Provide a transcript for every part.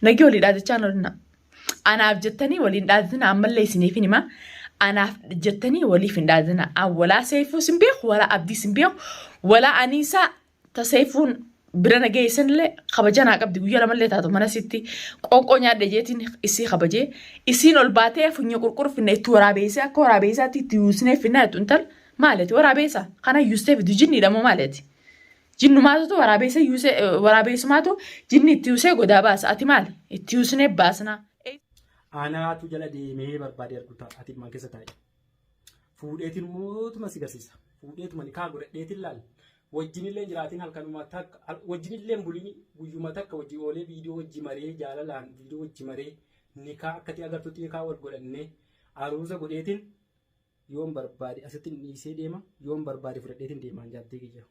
nagi walii dhaadachaan olina anaaf jettanii waliin dhaadatina ammallee isiniif hima anaaf jettanii waliif hin dhaadina awwalaa seefuu sin beeku wala abdii sin beeku wala aniisaa taseefuun bira nageessanillee kabajanaa qabdi guyyaa lamallee taatu mana sitti qoonqoo nyaadhe jeetiin isii kabajee isiin ol baatee funyoo qurqurfinne itti waraabeessee akka waraabeessaatti itti yuusneef finna jettu intal maaleeti waraabessa kana yuusteef jinni dhamoo maaleeti jinnumaatu waraabessumaatu jinni itti yuusee godaa baasa ati maal itti yuusneef baasnaa. Anaatu jala deemee barbaade arguta ati man keessa taa'e fuudheetiin mootuma si garsiisa fuudheetuma ni kaa godhadheetiin laal wajjinillee jiraatiin halkanuma takka wajjinillee bulini guyyuma takka wajji oolee viidiyoo wajji maree jaalalaan viidiyoo wajji maree ni kaa akkati agartuutti ni kaa wal godhannee aruusa godheetiin yoon barbaade asitti dhiisee deema yoon barbaade fudhadheetiin deemaan jaattee kiyya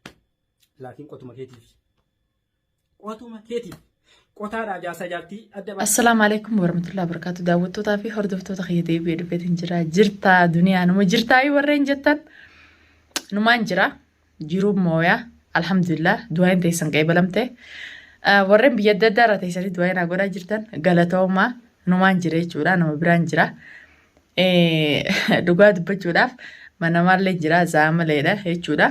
laakiin qotuma keetiif qotaadhaa jaasa jaartii adda Assalamu alaikum warahmatullahi wabarakatuh daawwattootaa fi hordoftoota khiyyatee fi dhufeetiin jira jirtaa duniyaa numa jirtaa warreen jettan numaan jira jiru mooyaa alhamdulillah du'aan teessan qeebalamte warreen biyya adda addaa irra teessanii du'aan godhaa jirtan galatoomaa numaan jira jechuudha nama biraan jira dhugaa dubbachuudhaaf manamaallee jira zaamaleedha jechuudha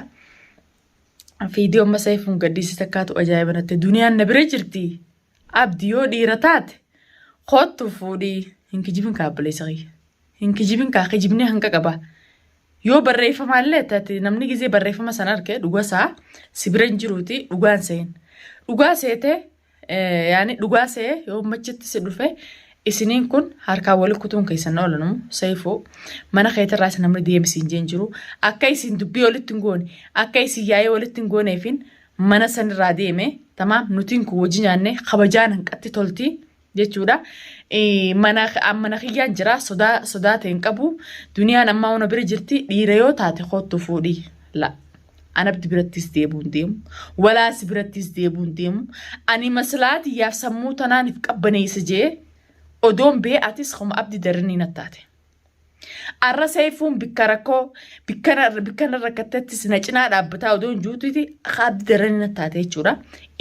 viidiyoo masaayifuun gaddisi takkaatu ajaa'iba natti duniyaan na bira jirti abdi yoo dhiira taate kootu fuudhii hin kijibin kaabaleessaqii hin kijibin kaa kijibnee hanga qaba yoo barreeffamaallee taate namni gizee barreeffama sana argee dhugasaa si bira hin jiruuti dhugaan seen dhugaa seete yaani dhugaa see yoo machitti si dhufe isiniin kun harkaa wali kutuun keessan oolanumu saifoo mana keetirraa isa namni deemsiin jeen jiru akka isin dubbii walitti hin goone akka isin yaa'ee walitti hin gooneefin mana sanirraa deeme tamaam nutiin kun wajji nyaanne kabajaan hanqatti tolti jechuudha mana kiyyaan jira sodaa ta'een qabu duniyaan ammaa ona bira jirti dhiira yoo taate kootu fuudhii la anabdi birattis deebuun deemu walaasi birattis deebuun deemu ani maslaatiyaaf sammuu tanaaniif qabbaneessa jee odoon bee atis kuma abdi daranii nattaate arra saifuun bikka rakkoo bikkana rakkattettis na cinaa dhaabbataa odoon juututi abdi daranii nattaate jechuudha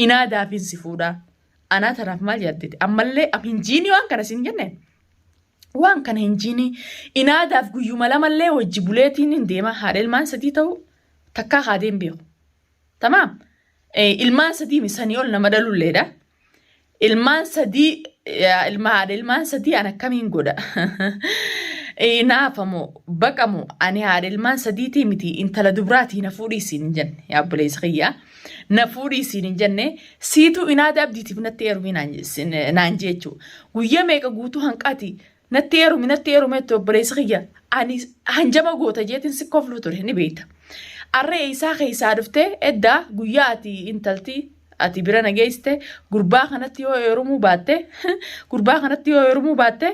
inaadaafin si fuudha anaa tanaaf maal yaaddete ammallee hinjiinii waan kana siin jenne waan kana hinjiinii inaadaaf guyyuma lamallee wajji buleetiin hin deema haadha ilmaan sadii ta'u takkaa haadeen beeku tamaam ilmaan sadii misanii ol nama dhalulleedha ilmaan sadii ilmaan sadii an akkamiin godha naafamu baqamu ani haadha ilmaan sadiitii miti intala dubraatii na fuudhii siin hin jenne yaabboleessa kiyyaa na fuudhii siin hin jenne siituu inaada abdiitiif natti eerumii naan jechuu guyyaa meeqa guutuu hanqaati natti eerume itti obboleessa kiyya ani hanjama goota jeetiin si kofluu ture ni beekta arree isaa keessaa dhuftee eddaa guyyaa ati intaltii ati bira nageessite gurbaa kanatti yoo eerumuu baatte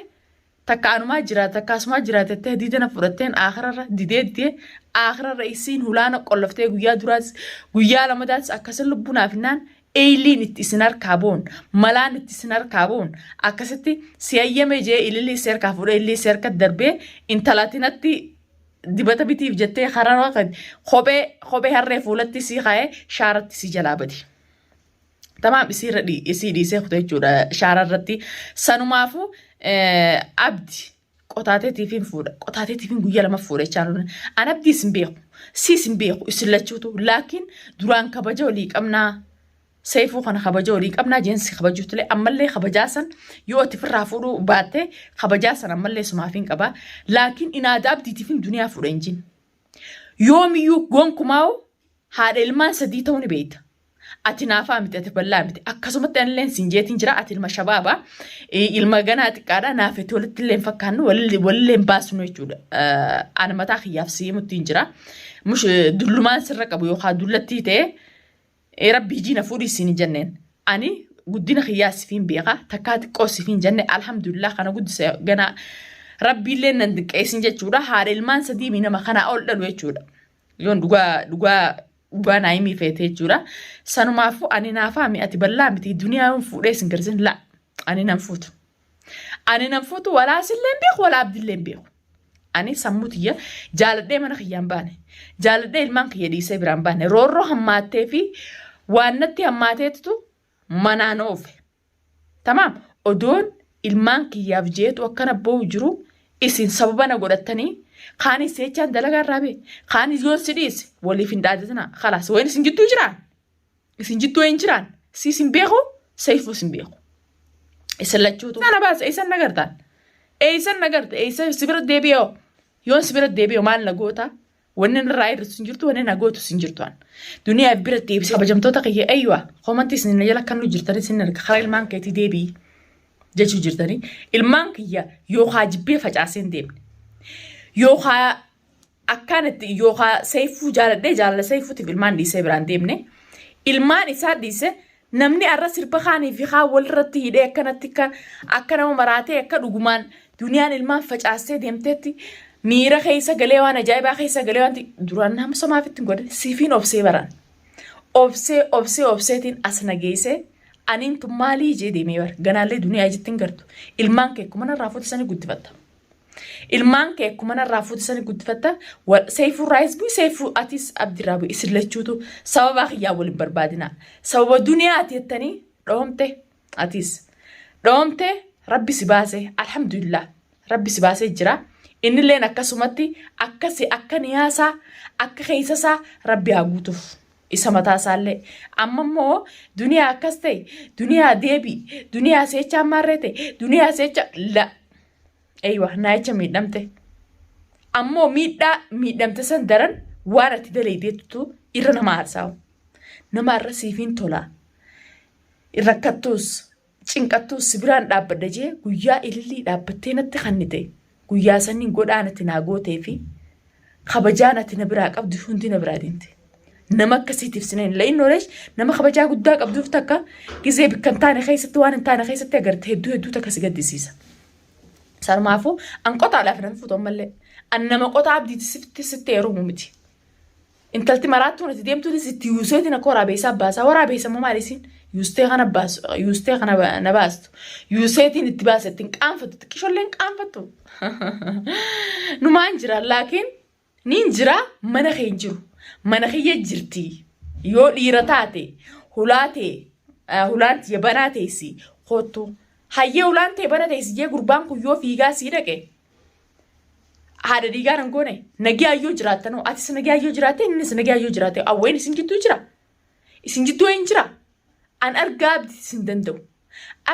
takka anumaa jiraate akkasumaa jiraatettee diidana fudhatteen aakhirarra didee aakhirarra isiin hulaana qolloftee guyyaa duraas guyyaa lamadaas akkasin lubbunaaf hinnaan eeyliin itti isin harkaa boon malaan itti isin harkaa boon akkasitti siyayyame jee ililii isee harkaa fuudhee ililii isee harkatti darbee intalaatinatti dibata bitiif jettee karaa kophee harree fuulatti sii kaa'ee shaaratti sii jalaa badi. Tamaam isii dhiisee kutaa jechuudha shaararratti sanumaafu abdi qotaateetiifin fuudha qotaateetiifin guyyaa lama fuudha jechaan an abdii isin beeku siis hin beeku isin lachuutu laakiin duraan kabaja olii qabnaa saifuu kana kabaja olii qabnaa jeensi kabajuutulee ammallee kabajaasan yoo itti firraa fuudhuu baatte kabajaasan ammallee sumaafin qabaa laakiin inaada abdiitiifin duniyaa fuudha hin jin yoomiyyuu gonkumaa'u haadha ilmaan sadii ta'uu ni beekta. Ati naafaa miti ati bal'aa miti akkasumatti anilleen sinjeetiin jira ati ilma shabaabaa ilma ganaa xiqqaadha naafetti walitti illeen fakkaannu walilleen baasnu jechuudha ana mataa kiyyaaf siimuttiin jira mush dullumaan sirra qabu yookaan dullattii ta'e rabbii jiina fuudhii siin jenneen ani guddina kiyyaa sifiin beekaa takkaa xiqqoo sifiin jenne alhamdulillah kana guddisa ganaa rabbiillee nan dinqeessin jechuudha haadha ilmaan sadii nama kanaa ol dhalu jechuudha yoon dhugaa Bana imi feete jechuudha sanumaafu ani naafaa ati bal'aa miti duniyaan fuudhee sin garsin la ani nan fuutu walaa silleen beeku walaa abdilleen beeku ani sammutiyya jaaladhee mana kiyyaan baane jaaladhee ilmaan kiyya dhiisee biraan baane roorroo hammaattee fi waan natti hammaateetu manaan oofe tamaam odoon ilmaan kiyyaaf jeetu akkana ba'u jiru isin sababa na godhattanii kaan isechaan dalagaa irraa bee kaan yoon si dhiise waliif hin dhaadatina khalaas wayin isin jidduu jiraan isin jidduu hin jiraan si isin beeku Seifuu isin beeku isin lachuutu sana baasa isan nagartaan isan nagarte isan sibira deebi'oo yoon sibira deebi'oo maal na goota wanni irraa irratti sin jirtu wanni na gootu sin jirtuan duniyaa bira deebisee kabajamtoota kiyya ayywa komantii isin jala kan nu jirtanii sin arga karaa ilmaan keetii deebii jechuu jirtanii ilmaan kiyya yookaa jibbee facaaseen deemne yookaa akkanatti yookaa Seifuu jaalala Seifuutiif ilmaan dhiisee biraan deemne ilmaan isaa dhiise namni arra sirba kaanii fi kaa walirratti hidhee akkanatti akka nama maraatee akka dhugumaan duniyaan ilmaan facaasee deemteetti miira keessa galee waan ajaa'ibaa keessa galee waan duraan nama somaaf ittiin godhan siifiin obsee baran obseetiin as nageessee aniin tun maalii ijee deemee bara ganaallee duniyaa ijittiin gartu ilmaan kee akkuma narraa fuutisanii guddifatta ilmaan kee akkuma narraa fuutisanii guddifatta Seifuu raayis buu Seifuu atis abdirraa buu isin lachuutu sababaa kiyyaa waliin barbaadinaa sababa duniyaa ati jettanii dhoomte atis dhoomte rabbi si baasee alhamdulillah rabbi si baasee jira. Innilleen akkasumatti akka niyaasaa akka keessasaa rabbi haa guutuuf isa mataasallee amma immoo duniyaa akkas ta'e duniyaa deebii duniyaa seechaa maarree ta'e duniyaa seecha la aywa naayicha miidhamte ammoo miidhamte san daran waan ati daleedeettu irra nama haasa'u nama irra siifiin tolaa rakkattuus cinqattuus sibiraan dhaabbadda jee guyyaa ilillii dhaabbattee natti kannite. Guyyaa saniin godhaan ati naa gootee fi kabajaan ati na biraa qabdu hundi na biraa deemte. Nama akkasiitiif sineen la'iin oolesh nama kabajaa guddaa qabduuf takka gizee bikkan taane keessatti waan hin taane keessatti agarte hedduu takka si gaddisiisa. Sanumaafuu an qotaadhaaf nama fuutoon mallee an nama qotaa abdiitti sitti heerumu miti. Intalti maraattuun ati deemtuunis itti yuuseetiin akka waraabeessaa baasaa waraabeessamuu maaliisiin yuustee kana na baastu yuuseetiin itti baasetti hin qaanfattu xiqqishollee hin qaanfattu. Numaan jira laakiin niin jira mana kee hin jiru mana kiyya jirti yoo dhiira taate hulaanti banaa teessi kootu hayyee hulaantee bana teessi jee gurbaan kun yoo fiigaa sii dhaqe haadha dhiigaan hin goone nagiyaa yoo jiraattanoo atis nagiyaa yoo jiraatte innis nagiyaa yoo jiraatte awween isin jidduu hin jira an argaa abdi isin danda'u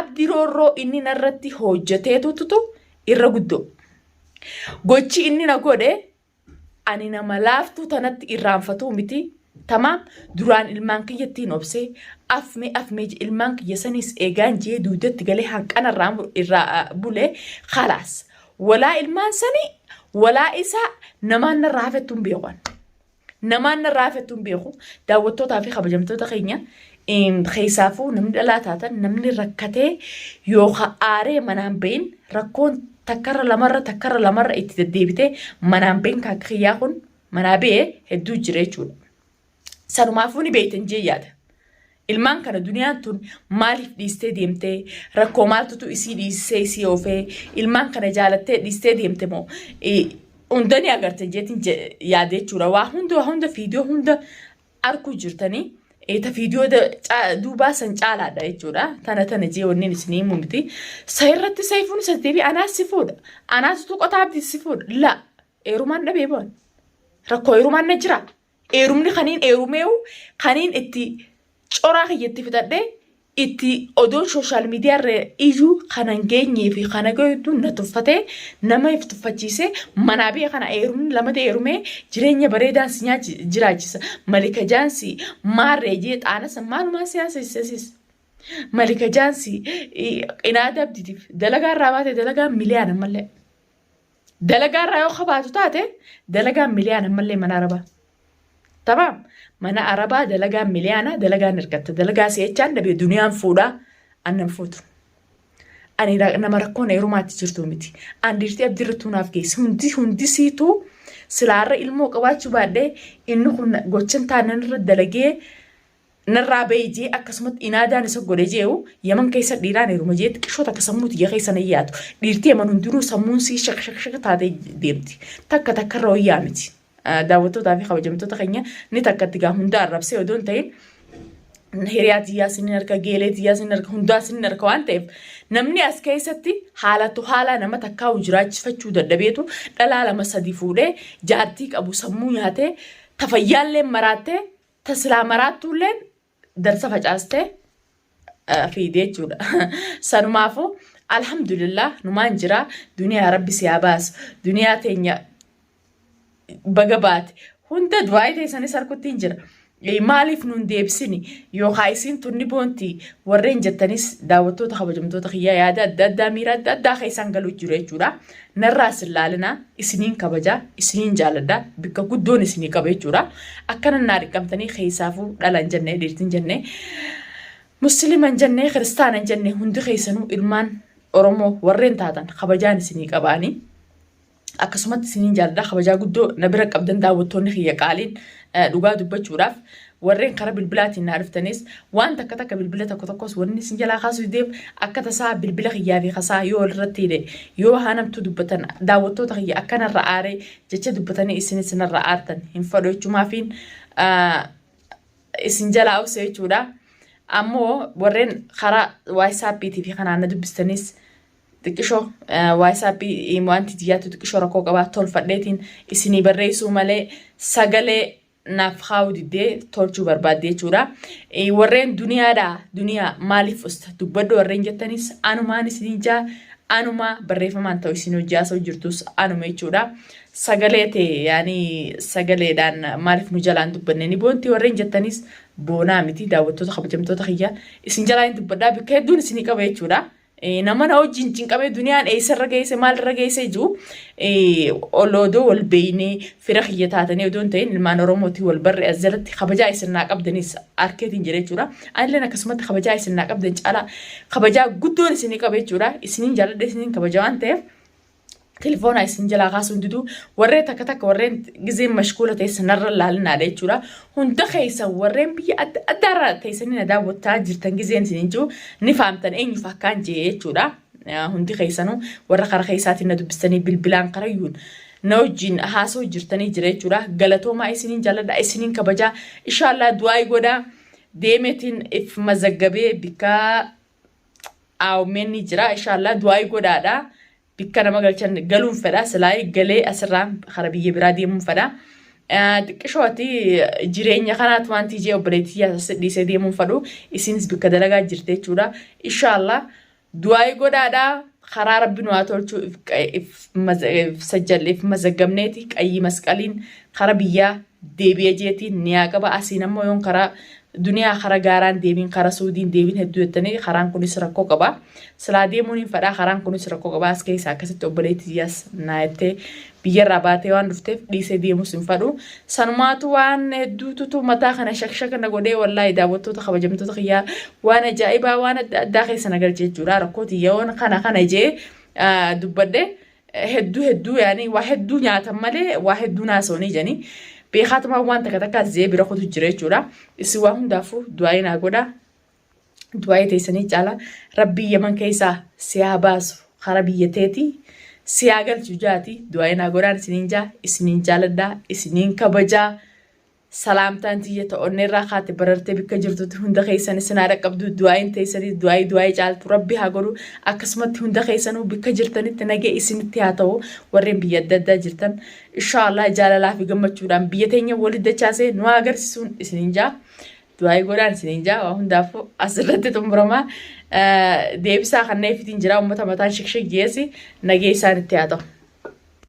abdi roorroo inni narratti hojjeteetutu irra guddoo gochi inni na godhe ani nama laaftuu tanatti irraanfatuu miti tamaam duraan ilmaan kiyyattiin obsee afmee ilmaan kiyya sanis eegaan jee duudatti galee hanqana irraa bulee khalaas walaa ilmaan sanii walaa isaa namaan narraa hafettuun beekuun namaan narraa hafettuun beeku daawwattootaa fi kabajamtoota keenya keessaafuu namni dhalaa taatan namni rakkatee yookaan aaree manaan bahin rakkoon takkarra lamarra itti deddeebitee manaan bahin kan kiyyaa kun manaa ba'ee hedduu jira jechuudha. Sanumaafuu ni beektan jee yaada. Ilmaan kana duniyaan tun maaliif dhiistee deemtee rakkoo maaltutu isii dhiisee isii oofee ilmaan kana jaalattee dhiistee deemte moo hundanii agarte jeetiin yaada jechuudha. Waa hunda fiidiyoo hunda arkuu jirtanii. Eta fiidiyoo duubaa san caalaadha jechuudha. Tana jee wanneen isinii himu miti. Sayirratti Seifuun isa deebii anaas si fuudha. Anaasitu qotaa abdii si fuudha. La eerumaan dhabee boon. Rakkoo eerumaan na jira. Eerumni kaniin eerumeewu kaniin itti coraa kiyyatti fitadhee itti odoon sooshaal miidiyaarra iyyuu kanan geenyee fi kana gahuutu na tuffatee nama if tuffachiisee manaa biyya kana eerumni lamata eerumee jireenya bareedaan si jiraachisa. Malika Jaansi maarree jee xaanas maalumaa siyaasa isaasiis. Malika Jaansi qinaada abdiitiif dalagaa irraa baate dalagaa miliyaana mallee. Dalagaa irraa yoo qabaatu taate dalagaa miliyaana mallee mana arabaa. Tamam mana arabaa dalagaa miliyaana dalagaa nirgatta dalagaa si'echaan dhabee duniyaan fuudhaa annan fuutu. Ani nama rakkoon eerumaatti jirtu miti. Andiirtii abdirrattuu naaf geessi hundi siituu silaarra ilmoo qabaachuu baadhee inni kun gochan taanaan irra dalagee narraa bahee jee akkasumatti inaadaan isa godhe jeewu yaman keessa dhiiraan eeruma jee xiqqishoota akka sammuuti yaa keessa na yaatu. Dhiirtii yaman hundinuu sammuun sii shaka taatee deemti. Takka irra wayyaa miti. Daawwattootaa fi kabajamtoota keenya ni takka itti gaa hunda arrabsee odoon ta'in hiriyaa xiyyaa isin harka geelee xiyyaa isin harka hundaa isin harka waan ta'eef namni as keessatti haala nama takkaa jiraachifachuu dadhabeetu dhalaa lama sadii fuudhee jaartii qabu sammuu nyaatee tafayyaallee maraattee tasilaa maraattuullee darsa facaastee fiidee jechuudha. Sanumaafuu alhamdulillah numaan jira duniyaa rabbi siyaa baasu duniyaa teenya baga baate hunda du'aa teessanis harkutti hin jira. Maaliif nun deebisini yookaan isin tunni boontii warreen jettanis daawwattoota kabajamtoota kiyyaa yaada adda addaa miira adda addaa keessaan galuu jiru jechuudha. Narraa isin laalina isiniin kabajaa isiniin jaaladhaa bakka guddoon isinii qaba jechuudha. Akkana naa dhiqamtanii keessaafuu dhalan jennee dhiirtiin jennee musliiman jennee kiristaana jennee hundi keessanuu ilmaan Oromoo warreen taatan kabajaan isinii qabaanii. Akkasumatti isiniin jaaladhaa kabajaa guddoo na bira qabdan daawwattoonni kiyya qaaliin dhugaa dubbachuudhaaf warreen karaa bilbilaatiin na dhuftanis waan takka bilbila tokkos wanni isin jalaa kaasuu deemu akka tasaa bilbila kiyyaa fi kasaa yoo walirratti hidhe yoo haanamtu dubbatan daawwattoota kiyya akkanarra aaree jecha dubbatanii isinirra aartan hin fadhu jechuumaafiin isin jalaa obse jechuudha. Ammoo warreen karaa waayisaappii fi kanaan na dubbistanis xiqqishoo waayisaappii wanti xiyyaatu xiqqishoo rakkoo qabaa tolfadheetiin isinii barreessuu malee sagalee naaf haa'u diddee tolchuu barbaadde jechuudha. Warreen duniyaa maaliif usta dubbaddu warreen jettanis anumaan isinii jaa anumaa barreeffamaan ta'u isin hojii haasa'u jirtus anuma jechuudha. Sagalee ta'e yaani sagaleedhaan maaliif nu jalaan dubbanne ni boontii warreen jettanis boonaa miti daawwattoota kabajamtoota kiyyaa isin jalaa hin dubbaddaa bakka hedduun isinii qaba jechuudha. Nama na wajjin cinqamee duniyaan eessarra geesse maalirra geesse jiru olodoo wal beeynee fira kiyya taatanii odoon ta'in ilmaan Oromootii wal barre as jalatti kabajaa isin naa qabdanis arkeetiin jira jechuudha. Anilleen akkasumatti kabajaa isin naa qabdan caalaa kabajaa guddoon isinii qaba jechuudha. Isiniin jaaladha isiniin kabaja waan ta'eef telefoona isin jalaa kaasuun diduu warreen takka warreen gizeen mashkuula teessan narra laalinaadha jechuudha. Hunda keessa warreen biyya adda addaarraa teessanii na daawwattaa jirtan gizeen isin jiru ni fahamtan eenyuuf akkaan jee jechuudha. Hundi keessanuu warra karaa keessaatiin na dubbistanii bilbilaan karayyuun na wajjin haasoo jirtanii jira jechuudha. Galatoomaa isiniin jaaladha isiniin kabajaa inshaallah du'aa godhaa deemeetiin if mazaggabee bikka aawmeenni jira inshaallah du'aa godhaadha. Bikka nama galchan galuun fedha silaayii galee asirraan karaa biyya biraa deemuun fedha. Xiqqishooti jireenya kanaatu wanti ijee obboleettii dhiisee deemuun fedhu isinis bikka dalagaa jirte jechuudha. Inshaallah du'aa godhaadhaa karaa rabbi nu haa tolchuu if mazaggabneeti qayyii masqaliin karaa biyyaa deebi'ee jeetiin ni haa qaba asiin ammoo yoon karaa duniyaa karaa gaaraan deebiin karaa suudiin deebiin hedduu jettanii karaan kunis rakkoo qaba. Silaa deemuun hin fedhaa karaan kunis rakkoo qaba as keessaa akkasitti obboleettiyaas naayattee biyyarraa baatee waan dhufteef dhiisee deemus hin fedhu. Sanumaatu waan hedduutu mataa kana shakshaka na godhee wallaahi daawwattoota kabajamtoota kiyyaa waan ajaa'ibaa waan adda addaa keessa na galchee jechuudha. Rakkooti yoon kana jee dubbadde hedduu yaani waa hedduu nyaatan malee waa hedduu naasoonii janii. Beekatuma waan takka zee bira kutu jira jechuudha. Isi waa hundaafuu du'aa naa godhaa. Du'aa teessanii caalaa rabbii yaman keessaa siyaa baasu karaa biyya teetii siyaa galchu jaati du'aa naa godhaan isiniin jaaladhaa isiniin kabajaa salaamtaan tiyya ta'onneerraa kaate barartee bikka jirtutti hunda keessan isinaa dhaqqabdu du'aayin teessanii du'aa caaltu rabbi haa godhu akkasumatti hunda keessanuu bikka jirtanitti nagee isinitti haa ta'u warreen biyya adda addaa jirtan inshaallah jaalalaa fi gammachuudhaan biyya teenya walitti dachaasee nu agarsiisuun isiniin jaa du'aa godhaan isiniin jaa waa hundaafuu asirratti xumuramaa deebisaa kanneefitiin jira uummata mataan shikshik jeesi nagee isaanitti haa ta'u.